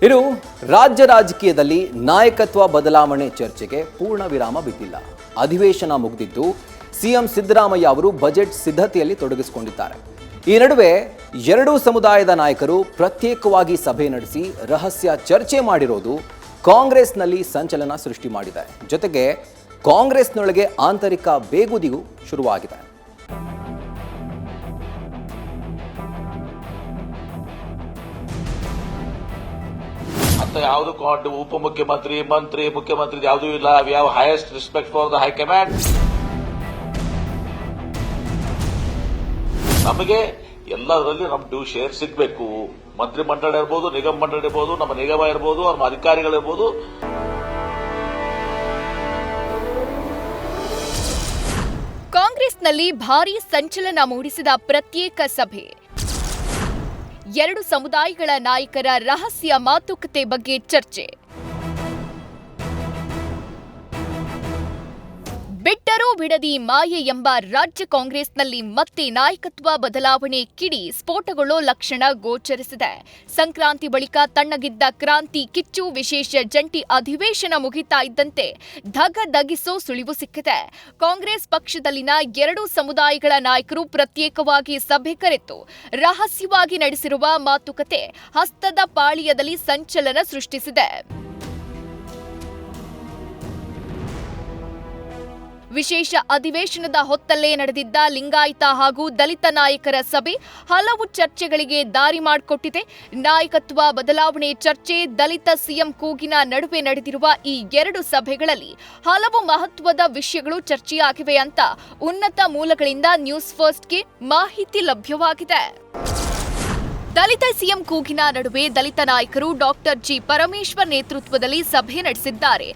ಇನ್ನು ರಾಜ್ಯ ರಾಜಕೀಯದಲ್ಲಿ ನಾಯಕತ್ವ ಬದಲಾವಣೆ ಚರ್ಚೆಗೆ ಪೂರ್ಣ ವಿರಾಮ ಬಿದ್ದಿಲ್ಲ. ಅಧಿವೇಶನ ಮುಗಿದಿದ್ದು ಸಿಎಂ ಸಿದ್ದರಾಮಯ್ಯ ಅವರು ಬಜೆಟ್ ಸಿದ್ಧತೆಯಲ್ಲಿ ತೊಡಗಿಸಿಕೊಂಡಿದ್ದಾರೆ. ಈ ನಡುವೆ ಎರಡೂ ಸಮುದಾಯದ ನಾಯಕರು ಪ್ರತ್ಯೇಕವಾಗಿ ಸಭೆ ನಡೆಸಿ ರಹಸ್ಯ ಚರ್ಚೆ ಮಾಡಿರೋದು ಕಾಂಗ್ರೆಸ್ನಲ್ಲಿ ಸಂಚಲನ ಸೃಷ್ಟಿ ಮಾಡಿದೆ. ಜೊತೆಗೆ ಕಾಂಗ್ರೆಸ್ನೊಳಗೆ ಆಂತರಿಕ ಬೇಗುದಿಗೂ ಶುರುವಾಗಿದೆ. ಅಂತ ಯಾವುದು ಉಪಮುಖ್ಯಮಂತ್ರಿ ಮಂತ್ರಿ ಮುಖ್ಯಮಂತ್ರಿ ಯಾವುದೂ ಇಲ್ಲ. We have highest respect for the high command. ನಮಗೆ ಎಲ್ಲದರಲ್ಲಿ ನಮ್ಮ ಡ್ಯೂ ಶೇರ್ ಸಿಗಬೇಕು. ಮಂತ್ರಿ ಮಂಡಳ ಇರ್ಬೋದು, ನಿಗಮ ಮಂಡಳ ಇರ್ಬೋದು, ನಮ್ಮ ನಿಗಮ ಇರ್ಬೋದು, ನಮ್ಮ ಅಧಿಕಾರಿಗಳಿರ್ಬೋದು. ಕಾಂಗ್ರೆಸ್ನಲ್ಲಿ ಭಾರೀ ಸಂಚಲನ ಮೂಡಿಸಿದ ಪ್ರತ್ಯೇಕ ಸಭೆ. ಎರಡು ಸಮುದಾಯಗಳ ನಾಯಕರ ರಹಸ್ಯ ಮಾತುಕತೆ ಬಗ್ಗೆ ಚರ್ಚೆ. ಬಿಟ್ಟರೂ ಬಿಡದಿ ಮಾಯೆ ಎಂಬ ರಾಜ್ಯ ಕಾಂಗ್ರೆಸ್ನಲ್ಲಿ ಮತ್ತೆ ನಾಯಕತ್ವ ಬದಲಾವಣೆ ಕಿಡಿ ಸ್ಫೋಟಗೊಳ್ಳೋ ಲಕ್ಷಣ ಗೋಚರಿಸಿದೆ. ಸಂಕ್ರಾಂತಿ ಬಳಿಕ ತಣ್ಣಗಿದ್ದ ಕ್ರಾಂತಿ ಕಿಚ್ಚು ವಿಶೇಷ ಜಂಟಿ ಅಧಿವೇಶನ ಮುಗಿತಾ ಇದ್ದಂತೆ ಧಗಧಗಿಸೋ ಸುಳಿವು ಸಿಕ್ಕಿದೆ. ಕಾಂಗ್ರೆಸ್ ಪಕ್ಷದಲ್ಲಿನ ಎರಡೂ ಸಮುದಾಯಗಳ ನಾಯಕರು ಪ್ರತ್ಯೇಕವಾಗಿ ಸಭೆ ಕರೆತು ರಹಸ್ಯವಾಗಿ ನಡೆಸಿರುವ ಮಾತುಕತೆ ಹಸ್ತದ ಪಾಳಿಯದಲ್ಲಿ ಸಂಚಲನ ಸೃಷ್ಟಿಸಿದೆ. ವಿಶೇಷ ಅಧಿವೇಶನದ ಹೊತ್ತಲ್ಲೇ ನಡೆದಿದ್ದ ಲಿಂಗಾಯತ ಹಾಗೂ ದಲಿತ ನಾಯಕರ ಸಭೆ ಹಲವು ಚರ್ಚೆಗಳಿಗೆ ದಾರಿ ಮಾಡಿಕೊಟ್ಟಿದೆ. ನಾಯಕತ್ವ ಬದಲಾವಣೆ ಚರ್ಚೆ, ದಲಿತ ಸಿಎಂ ಕೂಗಿನ ನಡುವೆ ನಡೆದಿರುವ ಈ ಎರಡು ಸಭೆಗಳಲ್ಲಿ ಹಲವು ಮಹತ್ವದ ವಿಷಯಗಳು ಚರ್ಚೆಯಾಗಿವೆ ಅಂತ ಉನ್ನತ ಮೂಲಗಳಿಂದ ನ್ಯೂಸ್ ಫಸ್ಟ್ಗೆ ಮಾಹಿತಿ ಲಭ್ಯವಾಗಿದೆ. ದಲಿತ ಸಿಎಂ ಕೂಗಿನ ನಡುವೆ ದಲಿತ ನಾಯಕರು ಡಾಕ್ಟರ್ ಜಿ ಪರಮೇಶ್ವರ್ ನೇತೃತ್ವದಲ್ಲಿ ಸಭೆ ನಡೆಸಿದ್ದಾರೆ.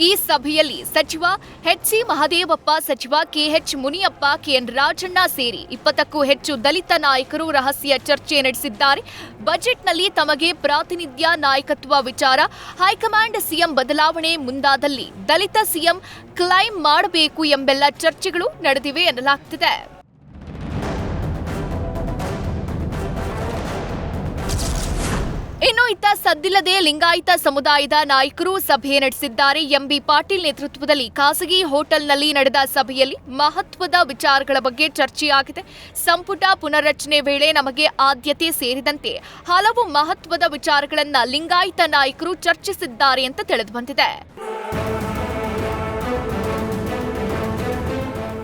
ಈ ಸಭೆಯಲ್ಲಿ ಸಚಿವ ಎಚ್.ಸಿ. ಮಹದೇವಪ್ಪ, ಸಚಿವ ಕೆ.ಎಚ್. ಮುನಿಯಪ್ಪ, ಕೆ.ಎನ್. ರಾಜಣ್ಣ ಸೇರಿ 20ಕ್ಕೂ ಹೆಚ್ಚು ದಲಿತ ನಾಯಕರು ರಹಸ್ಯ ಚರ್ಚೆ ನಡೆಸಿದ್ದಾರೆ. ಬಜೆಟ್ನಲ್ಲಿ ತಮಗೆ ಪ್ರಾತಿನಿಧ್ಯ ನಾಯಕತ್ವ ವಿಚಾರ, ಹೈಕಮಾಂಡ್ ಸಿಎಂ ಬದಲಾವಣೆ ಮುಂದಾದಲ್ಲಿ ದಲಿತ ಸಿಎಂ ಕ್ಲೈಮ್ ಮಾಡಬೇಕು ಎಂಬೆಲ್ಲ ಚರ್ಚೆಗಳು ನಡೆದಿವೆ ಎನ್ನಲಾಗ್ತಿದೆ. ಇನ್ನು ಇತ್ತ ಸದ್ದಿಲ್ಲದೆ ಲಿಂಗಾಯತ ಸಮುದಾಯದ ನಾಯಕರು ಸಭೆ ನಡೆಸಿದ್ದಾರೆ. ಎಂಬಿ ಪಾಟೀಲ್ ನೇತೃತ್ವದಲ್ಲಿ ಖಾಸಗಿ ಹೋಟೆಲ್ನಲ್ಲಿ ನಡೆದ ಸಭೆಯಲ್ಲಿ ಮಹತ್ವದ ವಿಚಾರಗಳ ಬಗ್ಗೆ ಚರ್ಚೆಯಾಗಿದೆ. ಸಂಪುಟ ಪುನರ್ರಚನೆ ವೇಳೆ ನಮಗೆ ಆದ್ಯತೆ ಸೇರಿದಂತೆ ಹಲವು ಮಹತ್ವದ ವಿಚಾರಗಳನ್ನು ಲಿಂಗಾಯತ ನಾಯಕರು ಚರ್ಚಿಸಿದ್ದಾರೆ ಅಂತ ತಿಳಿದುಬಂದಿದೆ.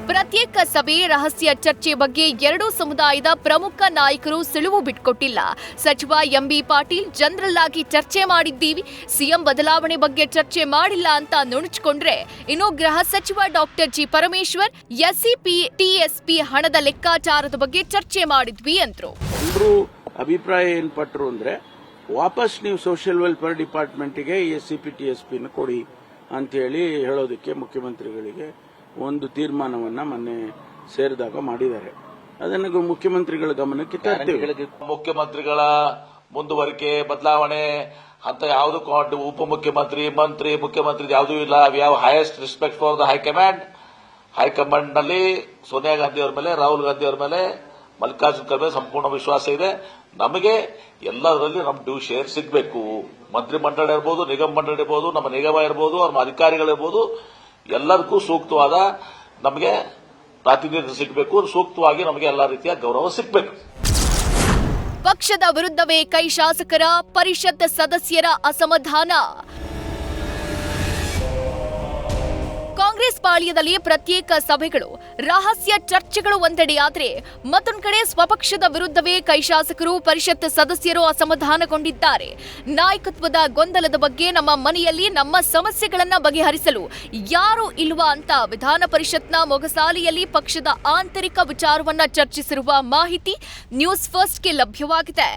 ಪ್ರತ್ಯೇಕ ಸಭೆ ರಹಸ್ಯ ಚರ್ಚೆ ಬಗ್ಗೆ ಎರಡೂ ಸಮುದಾಯದ ಪ್ರಮುಖ ನಾಯಕರು ಸುಳಿವು ಬಿಟ್ಕೊಟ್ಟಿಲ್ಲ. ಸಚಿವ ಎಂಬಿ ಪಾಟೀಲ್ ಜನರಲ್ ಆಗಿ ಚರ್ಚೆ ಮಾಡಿದ್ದೀವಿ, ಸಿಎಂ ಬದಲಾವಣೆ ಬಗ್ಗೆ ಚರ್ಚೆ ಮಾಡಿಲ್ಲ ಅಂತ ನುಣುಚಿಕೊಂಡ್ರೆ, ಇನ್ನು ಗೃಹ ಸಚಿವ doctor G Parameshwar SCP TSP ಹಣದ ಲೆಕ್ಕಾಚಾರದ ಬಗ್ಗೆ ಚರ್ಚೆ ಮಾಡಿದ್ವಿ ಅಂದ್ರು. ಎಲ್ಲರೂ ಅಭಿಪ್ರಾಯ ಏನ್ ಪಟ್ರು ಅಂದ್ರೆ, ವಾಪಸ್ ನೀವು ಸೋಷಿಯಲ್ ವೆಲ್ಫೇರ್ ಡಿಪಾರ್ಟ್ಮೆಂಟ್ಗೆ ಎಸ್ಸಿಪಿ ಟಿಎಸ್ಪಿ ಕೊಡಿ ಅಂತ ಹೇಳಿ ಹೇಳೋದಕ್ಕೆ ಮುಖ್ಯಮಂತ್ರಿಗಳಿಗೆ ಒಂದು ತೀರ್ಮಾನವನ್ನ ಮೊನ್ನೆ ಸೇರಿದಾಗ ಮಾಡಿದ್ದಾರೆ. ಅದನ್ನು ಮುಖ್ಯಮಂತ್ರಿಗಳ ಗಮನಕ್ಕೆ ತರ್ತೀವಿ. ಮುಖ್ಯಮಂತ್ರಿಗಳ ಮುಂದುವರಿಕೆ ಬದಲಾವಣೆ ಅಂತ ಯಾವುದು ಉಪಮುಖ್ಯಮಂತ್ರಿ ಮಂತ್ರಿ ಮುಖ್ಯಮಂತ್ರಿ ಯಾವುದೂ ಇಲ್ಲ. We have highest respect for the high command. High command ನಲ್ಲಿ ಸೋನಿಯಾ ಗಾಂಧಿ ಅವರ ಮೇಲೆ, ರಾಹುಲ್ ಗಾಂಧಿ ಅವರ ಮೇಲೆ, ಮಲ್ಲಿಕಾರ್ಜುನ್ ಖರ್ಗೆ ಸಂಪೂರ್ಣ ವಿಶ್ವಾಸ ಇದೆ. ನಮಗೆ ಎಲ್ಲದರಲ್ಲಿ ನಮ್ಮ ಡ್ಯೂ ಶೇರ್ ಸಿಗಬೇಕು. ಮಂತ್ರಿ ಮಂಡಳ ಇರ್ಬೋದು, ನಿಗಮ ಮಂಡಳ ಇರ್ಬೋದು, ನಮ್ಮ ನಿಗಮ ಇರ್ಬೋದು, ನಮ್ಮ ಅಧಿಕಾರಿಗಳಿರ್ಬೋದು, ಎಲ್ಲದಕ್ಕೂ ಸೂಕ್ತವಾದ ನಮಗೆ ಪ್ರಾತಿನಿಧ್ಯ ಸಿಗಬೇಕು. ಸೂಕ್ತವಾಗಿ ನಮಗೆ ಎಲ್ಲಾ ರೀತಿಯ ಗೌರವ ಸಿಗಬೇಕು. ಪಕ್ಷದ ವಿರುದ್ಧವೇ ಕೈ ಶಾಸಕರ, ಪರಿಷತ್ ಸದಸ್ಯರ ಅಸಮಾಧಾನ. ಕಾಂಗ್ರೆಸ್ ಪಾಳ್ಯದಲ್ಲಿ ಪ್ರತ್ಯೇಕ ಸಭೆಗಳು, ರಹಸ್ಯ ಚರ್ಚೆಗಳು ಒಂದೆಡೆಯಾದರೆ ಮತ್ತೊಂದು ಕಡೆ ಸ್ವಪಕ್ಷದ ವಿರುದ್ಧವೇ ಕೈ ಶಾಸಕರು, ಪರಿಷತ್ ಸದಸ್ಯರು ಅಸಮಾಧಾನಗೊಂಡಿದ್ದಾರೆ. ನಾಯಕತ್ವದ ಗೊಂದಲದ ಬಗ್ಗೆ ನಮ್ಮ ಮನೆಯಲ್ಲಿ ನಮ್ಮ ಸಮಸ್ಯೆಗಳನ್ನು ಬಗೆಹರಿಸಲು ಯಾರೂ ಇಲ್ವಾ ಅಂತ ವಿಧಾನ ಪರಿಷತ್ನ ಮೊಗಸಾಲೆಯಲ್ಲಿ ಪಕ್ಷದ ಆಂತರಿಕ ವಿಚಾರವನ್ನ ಚರ್ಚಿಸಿರುವ ಮಾಹಿತಿ ನ್ಯೂಸ್ ಫಸ್ಟ್ಗೆ ಲಭ್ಯವಾಗಿದೆ.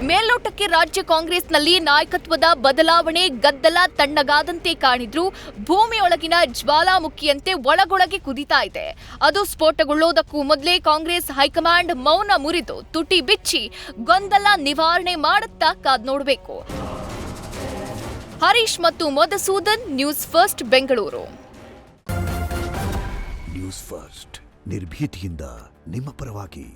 ಮೇಲ್ನೋಟಕ್ಕೆ ರಾಜ್ಯ ಕಾಂಗ್ರೆಸ್ನಲ್ಲಿ ನಾಯಕತ್ವದ ಬದಲಾವಣೆ ಗದ್ದಲ ತಣ್ಣಗಾದಂತೆ ಕಾಣಿದ್ರೂ ಭೂಮಿಯೊಳಗಿನ ಜ್ವಾಲಾಮುಖಿಯಂತೆ ಒಳಗೊಳಗೆ ಕುದಿತಾ ಇದೆ. ಅದು ಸ್ಫೋಟಗೊಳ್ಳೋದಕ್ಕೂ ಮೊದಲೇ ಕಾಂಗ್ರೆಸ್ ಹೈಕಮಾಂಡ್ ಮೌನ ಮುರಿದು ತುಟಿ ಬಿಚ್ಚಿ ಗೊಂದಲ ನಿವಾರಣೆ ಮಾಡುತ್ತಾ ಕಾದ್ ನೋಡಬೇಕು. ಹರೀಶ್ ಮತ್ತು Madhusudan, news first, Bengaluru. News first ನಿರ್ಭೀತಿಯಿಂದ ನಿಮ್ಮ ಪರವಾಗಿ.